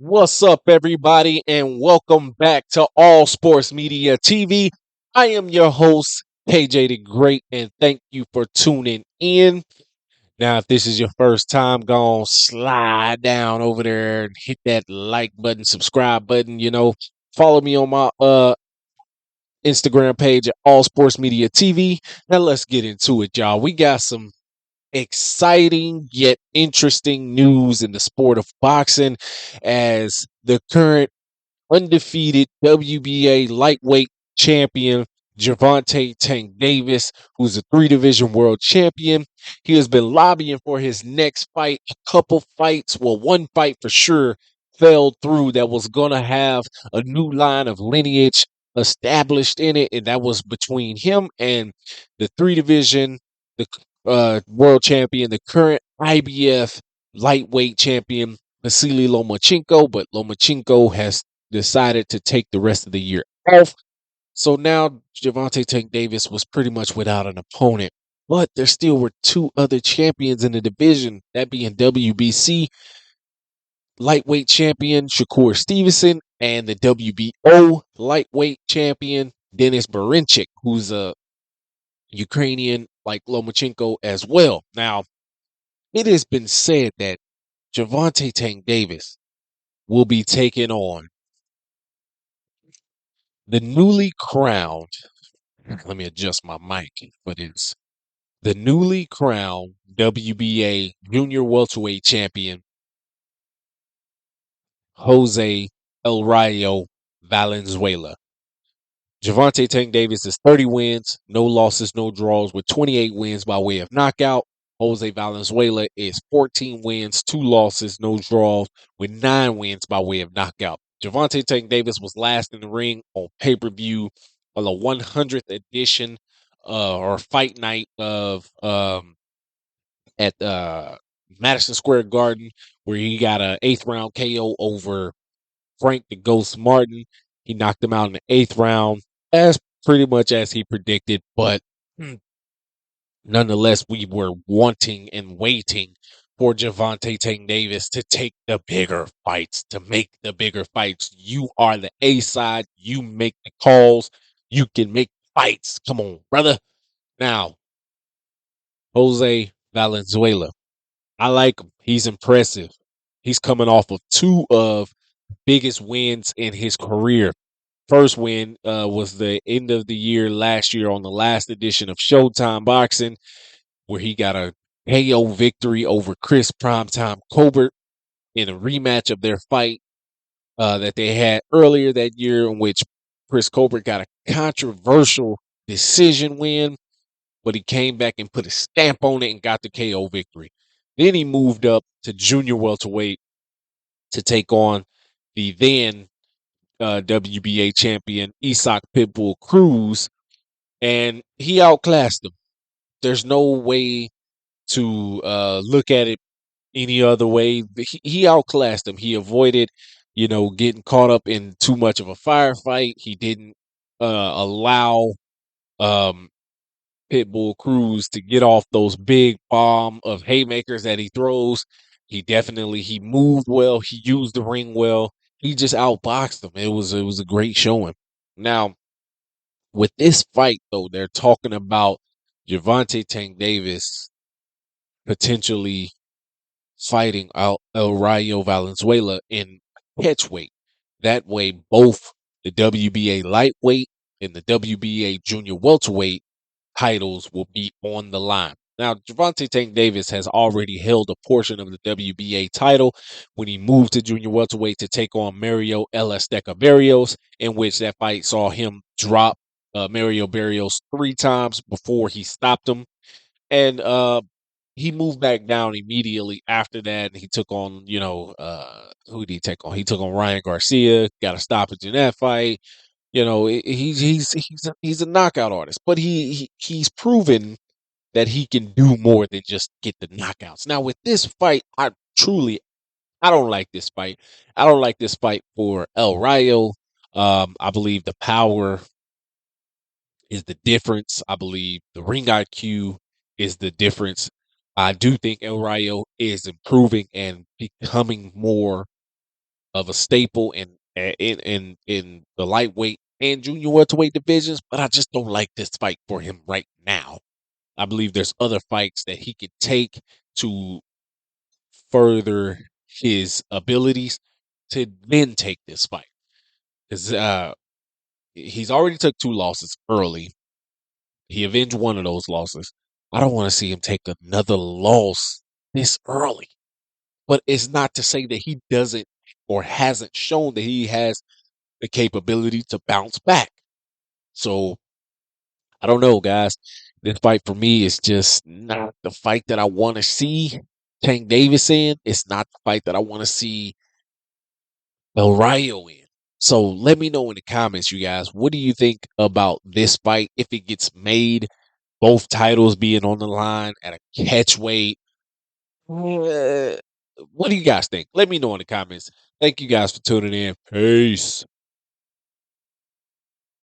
What's up, everybody, and welcome back to All Sports Media TV. I am your host, KJ the Great, and thank you for tuning in. Now, if this is your first time, go on, slide down over there and hit that like button, subscribe button. Follow me on my Instagram page at All Sports Media TV. Now, let's get into it, y'all. We got some exciting yet interesting news in the sport of boxing as the current undefeated WBA lightweight champion Gervonta Tank Davis, who's a three-division world champion. He has been lobbying for his next fight. A couple fights, well, one fight for sure fell through that was going to have a new line of lineage established in it, and that was between him and the three-division, the world champion, the current IBF lightweight champion, Vasily Lomachenko, but Lomachenko has decided to take the rest of the year off. So now Gervonta Tank Davis was pretty much without an opponent. But there still were two other champions in the division, that being WBC lightweight champion Shakur Stevenson and the WBO lightweight champion Denis Berinchik, who's a Ukrainian like Lomachenko as well. Now, it has been said that Gervonta Tank Davis will be taking on the newly crowned, let me adjust my mic for this. The newly crowned WBA junior welterweight champion, Jose El Rayo Valenzuela. Gervonta Tank Davis is 30 wins, no losses, no draws, with 28 wins by way of knockout. Jose Valenzuela is 14 wins, 2 losses, no draws, with 9 wins by way of knockout. Gervonta Tank Davis was last in the ring on pay-per-view on the 100th edition or fight night of at Madison Square Garden, where he got a 8th round KO over Frank the Ghost Martin. He knocked him out in the 8th round, as pretty much as he predicted. But nonetheless, we were wanting and waiting for Gervonta Tank Davis to take the bigger fights, to make the bigger fights. You are the A side. You make the calls. You can make fights. Come on, brother. Now, Jose Valenzuela. I like him. He's impressive. He's coming off of two of biggest wins in his career. First win was the end of the year last year on the last edition of Showtime Boxing, where he got a KO victory over Chris Primetime Colbert in a rematch of their fight that they had earlier that year, in which Chris Colbert got a controversial decision win, but he came back and put a stamp on it and got the KO victory. Then he moved up to junior welterweight to take on the then WBA champion Isak Pitbull Cruz, and he outclassed him. There's no way to look at it any other way. He outclassed him. He avoided, getting caught up in too much of a firefight. He didn't allow um, Pitbull Cruz to get off those big bomb of haymakers that he throws. He moved well. He used the ring well. He just outboxed him. It was a great showing. Now, with this fight though, they're talking about Gervonta Tank Davis potentially fighting El Rayo Valenzuela in catchweight. That way, both the WBA lightweight and the WBA junior welterweight titles will be on the line. Now, Gervonta Tank Davis has already held a portion of the WBA title when he moved to junior welterweight to take on Mario El Azteca Barrios, in which that fight saw him drop Mario Barrios 3 times before he stopped him. And he moved back down immediately after that. And he took on, who did he take on? He took on Ryan Garcia, got a stoppage in that fight. He's a knockout artist, but he's proven that he can do more than just get the knockouts. Now with this fight, I don't like this fight. I don't like this fight for El Rayo. I believe the power is the difference. I believe the ring IQ is the difference. I do think El Rayo is improving and becoming more of a staple in the lightweight and junior welterweight divisions, but I just don't like this fight for him right now. I believe there's other fights that he could take to further his abilities to then take this fight. Because he's already took 2 losses early. He avenged one of those losses. I don't want to see him take another loss this early. But it's not to say that he doesn't or hasn't shown that he has the capability to bounce back. So I don't know, guys. This fight for me is just not the fight that I want to see Tank Davis in. It's not the fight that I want to see El Rayo in. So let me know in the comments, you guys. What do you think about this fight if it gets made? Both titles being on the line at a catch weight. What do you guys think? Let me know in the comments. Thank you guys for tuning in. Peace.